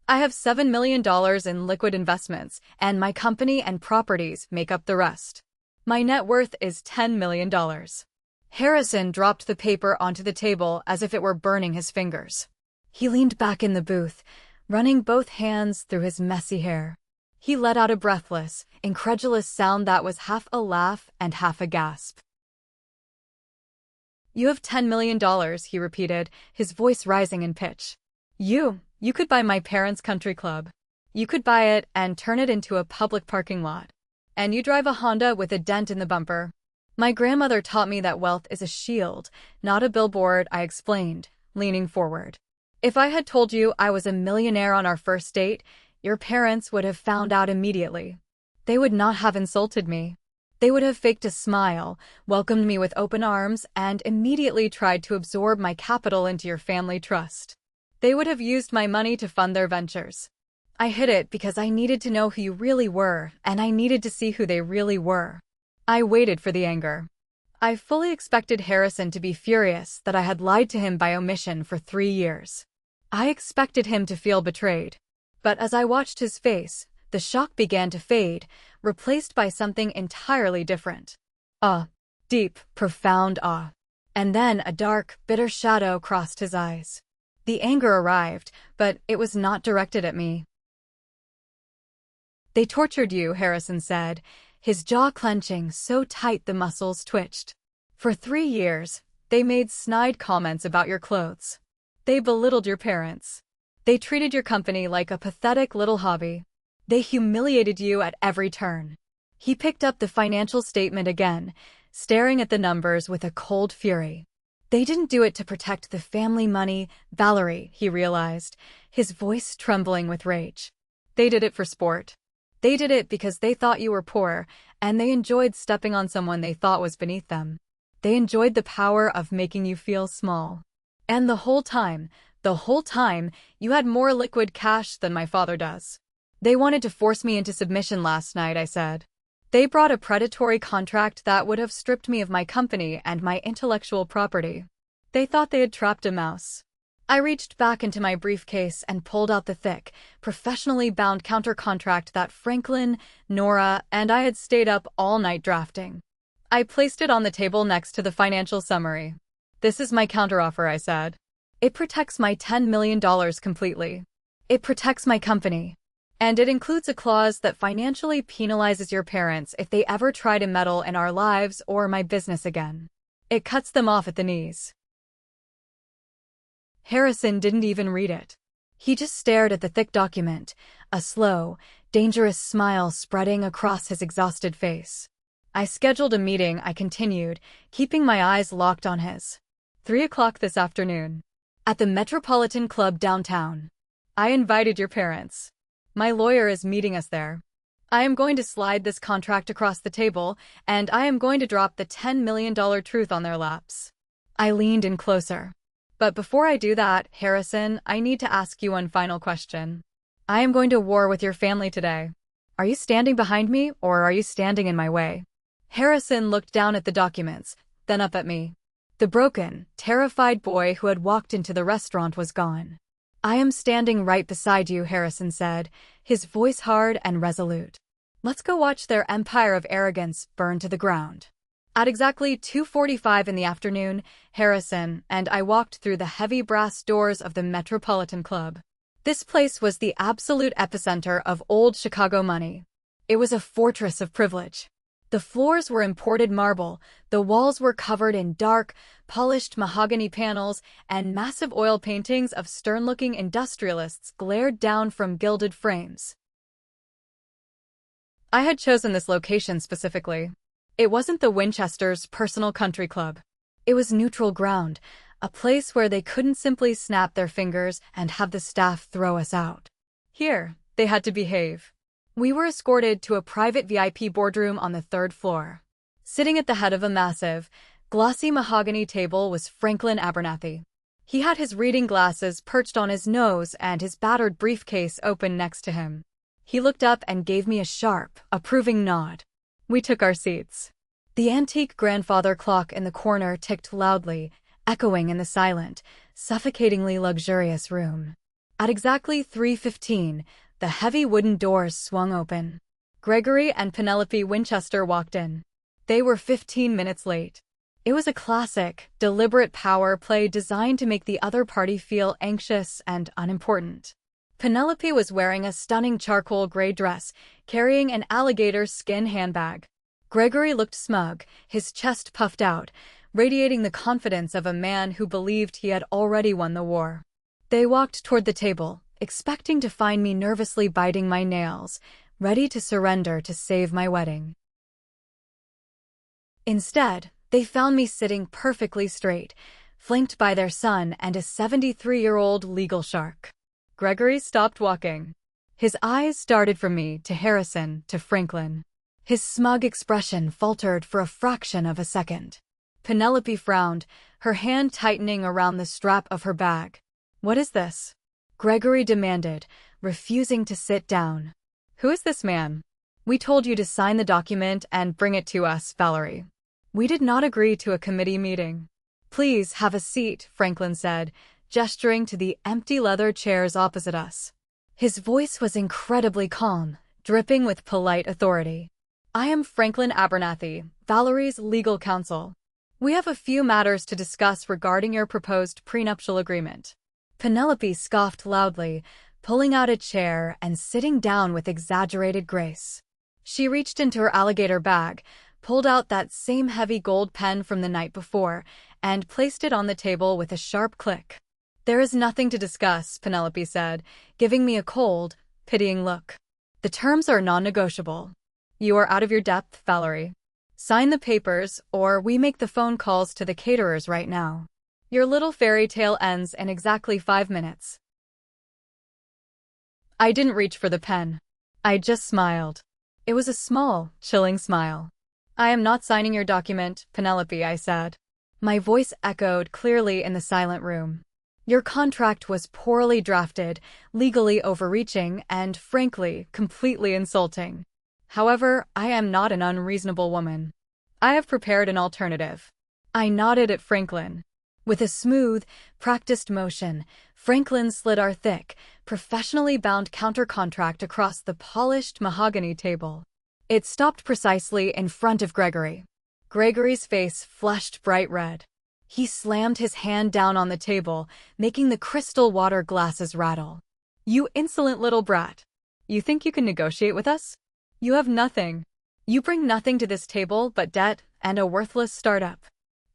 I have $7 million in liquid investments, and my company and properties make up the rest. My net worth is $10 million. Harrison dropped the paper onto the table as if it were burning his fingers. He leaned back in the booth, running both hands through his messy hair. He let out a breathless, incredulous sound that was half a laugh and half a gasp. "You have $10 million, he repeated, his voice rising in pitch. You could buy my parents' country club. You could buy it and turn it into a public parking lot. And you drive a Honda with a dent in the bumper. My grandmother taught me that wealth is a shield, not a billboard," I explained, leaning forward. "If I had told you I was a millionaire on our first date, your parents would have found out immediately. They would not have insulted me. They would have faked a smile, welcomed me with open arms, and immediately tried to absorb my capital into your family trust. They would have used my money to fund their ventures. I hid it because I needed to know who you really were, and I needed to see who they really were." I waited for the anger. I fully expected Harrison to be furious that I had lied to him by omission for 3 years. I expected him to feel betrayed. But as I watched his face, the shock began to fade, replaced by something entirely different. Awe. Deep, profound awe. And then a dark, bitter shadow crossed his eyes. The anger arrived, but it was not directed at me. "They tortured you," Harrison said, his jaw clenching so tight the muscles twitched. "For 3 years, they made snide comments about your clothes. They belittled your parents. They treated your company like a pathetic little hobby. They humiliated you at every turn." He picked up the financial statement again, staring at the numbers with a cold fury. "They didn't do it to protect the family money, Valerie," he realized, his voice trembling with rage. "They did it for sport. They did it because they thought you were poor, and they enjoyed stepping on someone they thought was beneath them. They enjoyed the power of making you feel small. And the whole time, you had more liquid cash than my father does. They wanted to force me into submission last night," I said. "They brought a predatory contract that would have stripped me of my company and my intellectual property. They thought they had trapped a mouse." I reached back into my briefcase and pulled out the thick, professionally bound counter-contract that Franklin, Nora, and I had stayed up all night drafting. I placed it on the table next to the financial summary. "This is my counteroffer," I said. "It protects my $10 million completely. It protects my company. And it includes a clause that financially penalizes your parents if they ever try to meddle in our lives or my business again. It cuts them off at the knees." Harrison didn't even read it. He just stared at the thick document, a slow, dangerous smile spreading across his exhausted face. "I scheduled a meeting," I continued, keeping my eyes locked on his. 3 o'clock this afternoon. At the Metropolitan Club downtown. I invited your parents. My lawyer is meeting us there. I am going to slide this contract across the table, and I am going to drop the $10 million truth on their laps." I leaned in closer. "But before I do that, Harrison, I need to ask you one final question. I am going to war with your family today. Are you standing behind me, or are you standing in my way?" Harrison looked down at the documents, then up at me. The broken, terrified boy who had walked into the restaurant was gone. "I am standing right beside you," Harrison said, his voice hard and resolute. "Let's go watch their empire of arrogance burn to the ground." At exactly 2:45 in the afternoon, Harrison and I walked through the heavy brass doors of the Metropolitan Club. This place was the absolute epicenter of old Chicago money. It was a fortress of privilege. The floors were imported marble, the walls were covered in dark, polished mahogany panels, and massive oil paintings of stern-looking industrialists glared down from gilded frames. I had chosen this location specifically. It wasn't the Winchesters' personal country club. It was neutral ground, a place where they couldn't simply snap their fingers and have the staff throw us out. Here, they had to behave. We were escorted to a private VIP boardroom on the 3rd floor. Sitting at the head of a massive, glossy mahogany table was Franklin Abernathy. He had his reading glasses perched on his nose and his battered briefcase open next to him. He looked up and gave me a sharp, approving nod. We took our seats. The antique grandfather clock in the corner ticked loudly, echoing in the silent, suffocatingly luxurious room. At exactly 3:15, the heavy wooden doors swung open. Gregory and Penelope Winchester walked in. They were 15 minutes late. It was a classic, deliberate power play designed to make the other party feel anxious and unimportant. Penelope was wearing a stunning charcoal gray dress, carrying an alligator skin handbag. Gregory looked smug, his chest puffed out, radiating the confidence of a man who believed he had already won the war. They walked toward the table, expecting to find me nervously biting my nails, ready to surrender to save my wedding. Instead, they found me sitting perfectly straight, flanked by their son and a 73-year-old legal shark. Gregory stopped walking. His eyes darted from me to Harrison to Franklin. His smug expression faltered for a fraction of a second. Penelope frowned, her hand tightening around the strap of her bag. "What is this?" Gregory demanded, refusing to sit down. "Who is this man?" "We told you to sign the document and bring it to us, Valerie. We did not agree to a committee meeting." "Please have a seat," Franklin said, gesturing to the empty leather chairs opposite us. His voice was incredibly calm, dripping with polite authority. "I am Franklin Abernathy, Valerie's legal counsel. We have a few matters to discuss regarding your proposed prenuptial agreement." Penelope scoffed loudly, pulling out a chair and sitting down with exaggerated grace. She reached into her alligator bag, pulled out that same heavy gold pen from the night before, and placed it on the table with a sharp click. "There is nothing to discuss," Penelope said, giving me a cold, pitying look. "The terms are non-negotiable. You are out of your depth, Valerie. Sign the papers, or we make the phone calls to the caterers right now. Your little fairy tale ends in exactly 5 minutes." I didn't reach for the pen. I just smiled. It was a small, chilling smile. "I am not signing your document, Penelope," I said. My voice echoed clearly in the silent room. "Your contract was poorly drafted, legally overreaching, and, frankly, completely insulting. However, I am not an unreasonable woman. I have prepared an alternative." I nodded at Franklin. With a smooth, practiced motion, Franklin slid our thick, professionally bound counter-contract across the polished mahogany table. It stopped precisely in front of Gregory. Gregory's face flushed bright red. He slammed his hand down on the table, making the crystal water glasses rattle. "You insolent little brat. You think you can negotiate with us? You have nothing. You bring nothing to this table but debt and a worthless startup.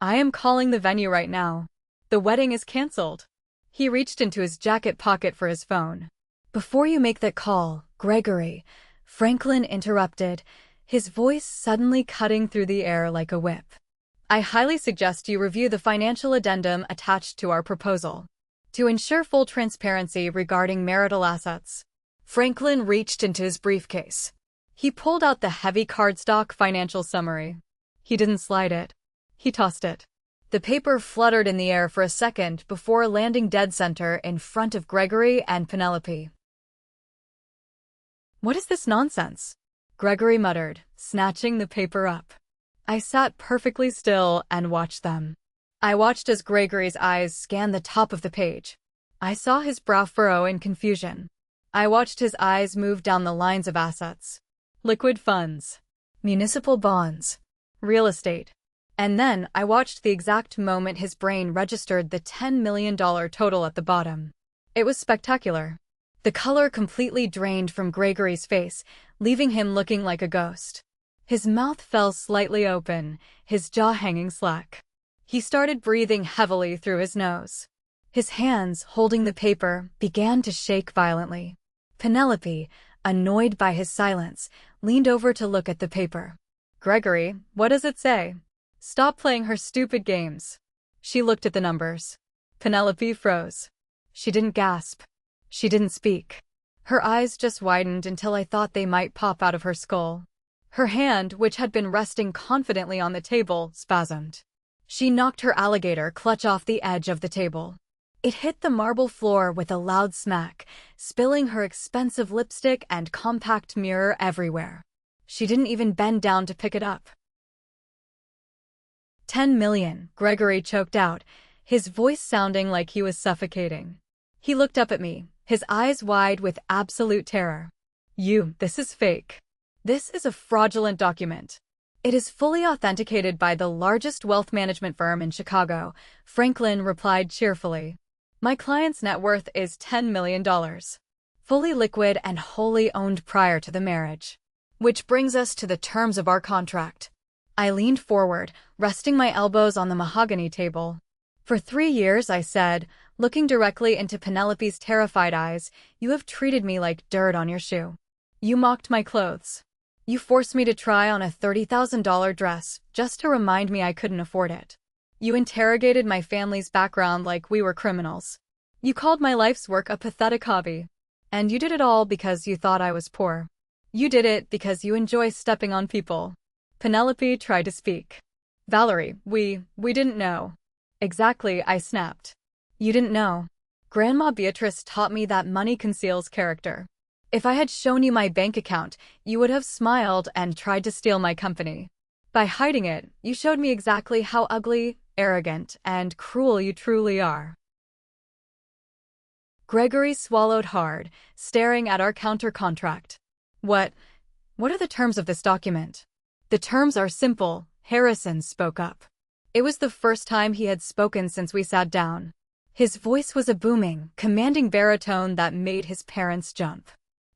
I am calling the venue right now. The wedding is canceled." He reached into his jacket pocket for his phone. "Before you make that call, Gregory," Franklin interrupted, his voice suddenly cutting through the air like a whip. "I highly suggest you review the financial addendum attached to our proposal. To ensure full transparency regarding marital assets." Franklin reached into his briefcase. He pulled out the heavy cardstock financial summary. He didn't slide it. He tossed it. The paper fluttered in the air for a second before landing dead center in front of Gregory and Penelope. "What is this nonsense?" Gregory muttered, snatching the paper up. I sat perfectly still and watched them. I watched as Gregory's eyes scanned the top of the page. I saw his brow furrow in confusion. I watched his eyes move down the lines of assets. Liquid funds, municipal bonds, real estate. And then I watched the exact moment his brain registered the $10 million total at the bottom. It was spectacular. The color completely drained from Gregory's face, leaving him looking like a ghost. His mouth fell slightly open, his jaw hanging slack. He started breathing heavily through his nose. His hands, holding the paper, began to shake violently. Penelope, annoyed by his silence, leaned over to look at the paper. "Gregory, what does it say? Stop playing her stupid games." She looked at the numbers. Penelope froze. She didn't gasp. She didn't speak. Her eyes just widened until I thought they might pop out of her skull. Her hand, which had been resting confidently on the table, spasmed. She knocked her alligator clutch off the edge of the table. It hit the marble floor with a loud smack, spilling her expensive lipstick and compact mirror everywhere. She didn't even bend down to pick it up. 10 million, Gregory choked out, his voice sounding like he was suffocating. He looked up at me, his eyes wide with absolute terror. This is fake. This is a fraudulent document. It is fully authenticated by the largest wealth management firm in Chicago, Franklin replied cheerfully. My client's net worth is $10 million. Fully liquid and wholly owned prior to the marriage. Which brings us to the terms of our contract. I leaned forward, resting my elbows on the mahogany table. For 3 years, I said, looking directly into Penelope's terrified eyes, you have treated me like dirt on your shoe. You mocked my clothes. You forced me to try on a $30,000 dress just to remind me I couldn't afford it. You interrogated my family's background like we were criminals. You called my life's work a pathetic hobby. And you did it all because you thought I was poor. You did it because you enjoy stepping on people. Penelope tried to speak. Valerie, we didn't know. Exactly, I snapped. You didn't know. Grandma Beatrice taught me that money conceals character. If I had shown you my bank account, you would have smiled and tried to steal my company. By hiding it, you showed me exactly how ugly, arrogant, and cruel you truly are. Gregory swallowed hard, staring at our counter-contract. What are the terms of this document? The terms are simple, Harrison spoke up. It was the first time he had spoken since we sat down. His voice was a booming, commanding baritone that made his parents jump.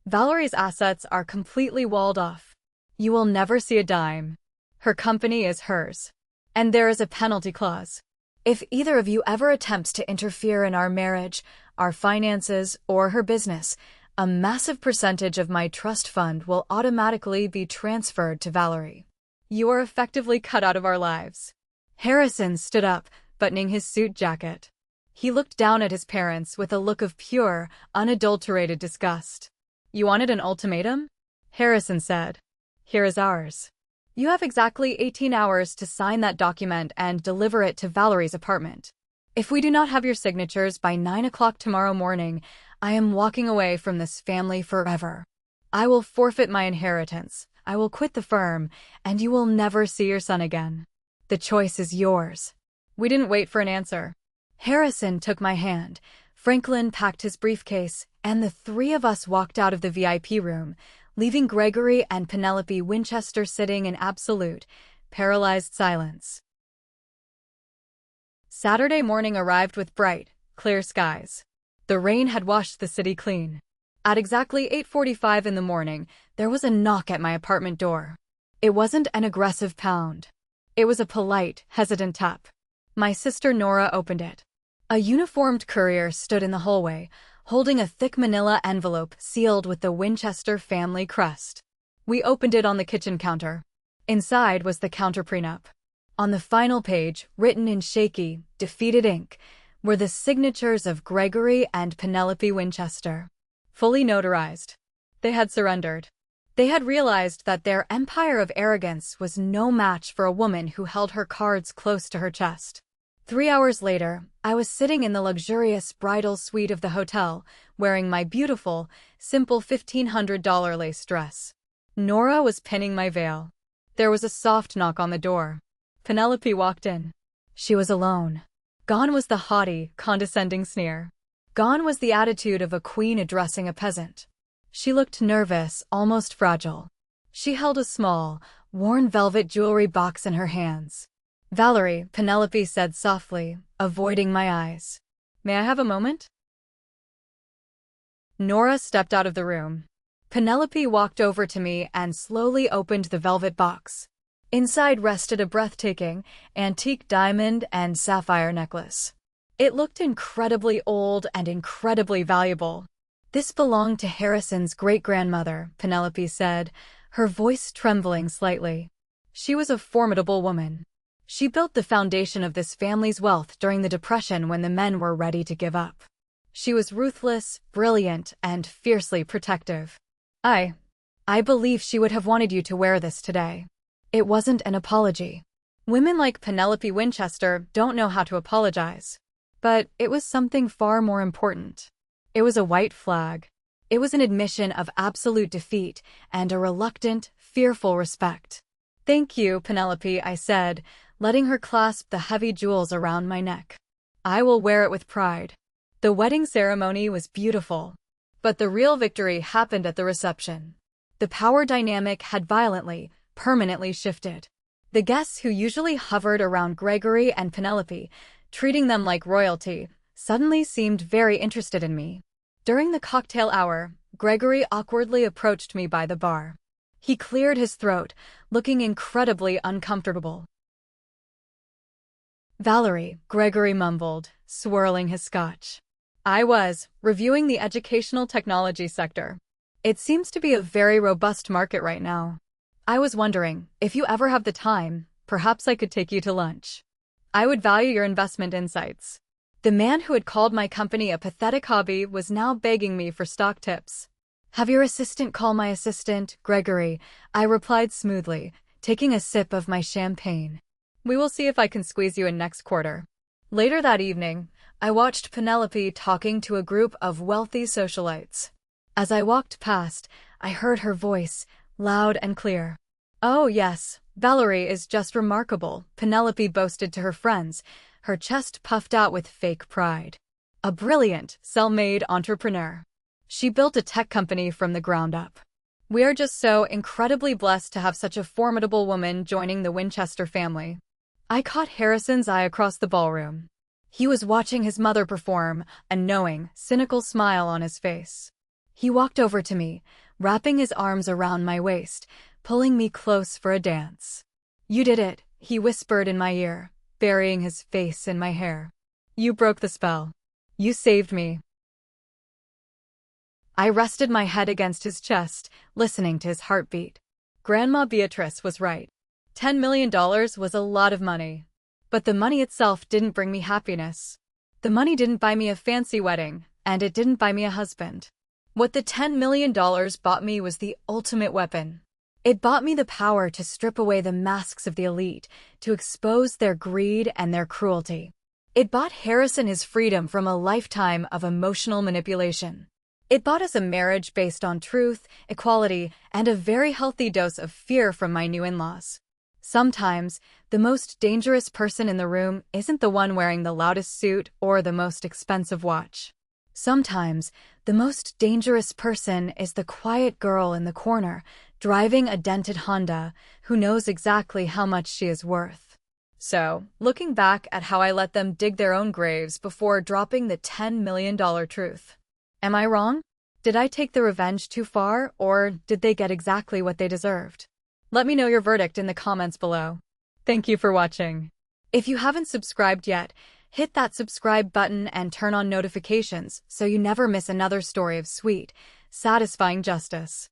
Valerie's assets are completely walled off. You will never see a dime. Her company is hers. And there is a penalty clause. If either of you ever attempts to interfere in our marriage, our finances, or her business, a massive percentage of my trust fund will automatically be transferred to Valerie. You are effectively cut out of our lives. Harrison stood up, buttoning his suit jacket. He looked down at his parents with a look of pure, unadulterated disgust. You wanted an ultimatum? Harrison said. Here is ours. You have exactly 18 hours to sign that document and deliver it to Valerie's apartment. If we do not have your signatures by 9 o'clock tomorrow morning, I am walking away from this family forever. I will forfeit my inheritance, I will quit the firm, and you will never see your son again. The choice is yours. We didn't wait for an answer. Harrison took my hand, Franklin packed his briefcase, and the three of us walked out of the VIP room, leaving Gregory and Penelope Winchester sitting in absolute, paralyzed silence. Saturday morning arrived with bright, clear skies. The rain had washed the city clean. At exactly 8:45 in the morning, there was a knock at my apartment door. It wasn't an aggressive pound. It was a polite, hesitant tap. My sister Nora opened it. A uniformed courier stood in the hallway, holding a thick manila envelope sealed with the Winchester family crest. We opened it on the kitchen counter. Inside was the counter prenup. On the final page, written in shaky, defeated ink, were the signatures of Gregory and Penelope Winchester. Fully notarized. They had surrendered. They had realized that their empire of arrogance was no match for a woman who held her cards close to her chest. 3 hours later, I was sitting in the luxurious bridal suite of the hotel, wearing my beautiful, simple $1,500 lace dress. Nora was pinning my veil. There was a soft knock on the door. Penelope walked in. She was alone. Gone was the haughty, condescending sneer. Gone was the attitude of a queen addressing a peasant. She looked nervous, almost fragile. She held a small, worn velvet jewelry box in her hands. Valerie, Penelope said softly, avoiding my eyes. May I have a moment? Nora stepped out of the room. Penelope walked over to me and slowly opened the velvet box. Inside rested a breathtaking, antique diamond and sapphire necklace. It looked incredibly old and incredibly valuable. This belonged to Harrison's great-grandmother, Penelope said, her voice trembling slightly. She was a formidable woman. She built the foundation of this family's wealth during the Depression when the men were ready to give up. She was ruthless, brilliant, and fiercely protective. I believe she would have wanted you to wear this today. It wasn't an apology. Women like Penelope Winchester don't know how to apologize. But it was something far more important. It was a white flag. It was an admission of absolute defeat and a reluctant, fearful respect. "Thank you, Penelope," I said, letting her clasp the heavy jewels around my neck. "I will wear it with pride." The wedding ceremony was beautiful. But the real victory happened at the reception. The power dynamic had violently, permanently shifted. The guests who usually hovered around Gregory and Penelope, treating them like royalty, suddenly seemed very interested in me. During the cocktail hour, Gregory awkwardly approached me by the bar. He cleared his throat, looking incredibly uncomfortable. "Valerie," Gregory mumbled, swirling his scotch. "I was reviewing the educational technology sector. It seems to be a very robust market right now. I was wondering, if you ever have the time, perhaps I could take you to lunch. I would value your investment insights." The man who had called my company a pathetic hobby was now begging me for stock tips. "Have your assistant call my assistant, Gregory," I replied smoothly, taking a sip of my champagne. "We will see if I can squeeze you in next quarter." Later that evening, I watched Penelope talking to a group of wealthy socialites. As I walked past, I heard her voice, loud and clear. "Oh yes, Valerie is just remarkable," Penelope boasted to her friends, her chest puffed out with fake pride. "A brilliant, self-made entrepreneur. She built a tech company from the ground up. We are just so incredibly blessed to have such a formidable woman joining the Winchester family." I caught Harrison's eye across the ballroom. He was watching his mother perform, a knowing, cynical smile on his face. He walked over to me, wrapping his arms around my waist, pulling me close for a dance. "You did it," he whispered in my ear, burying his face in my hair. "You broke the spell. You saved me." I rested my head against his chest, listening to his heartbeat. Grandma Beatrice was right. $10 million was a lot of money. But the money itself didn't bring me happiness. The money didn't buy me a fancy wedding, and it didn't buy me a husband. What the $10 million bought me was the ultimate weapon. It bought me the power to strip away the masks of the elite, to expose their greed and their cruelty. It bought Harrison his freedom from a lifetime of emotional manipulation. It bought us a marriage based on truth, equality, and a very healthy dose of fear from my new in-laws. Sometimes, the most dangerous person in the room isn't the one wearing the loudest suit or the most expensive watch. Sometimes, the most dangerous person is the quiet girl in the corner, driving a dented Honda, who knows exactly how much she is worth. So, looking back at how I let them dig their own graves before dropping the $10 million truth. Am I wrong? Did I take the revenge too far, or did they get exactly what they deserved? Let me know your verdict in the comments below. Thank you for watching. If you haven't subscribed yet, hit that subscribe button and turn on notifications so you never miss another story of sweet, satisfying justice.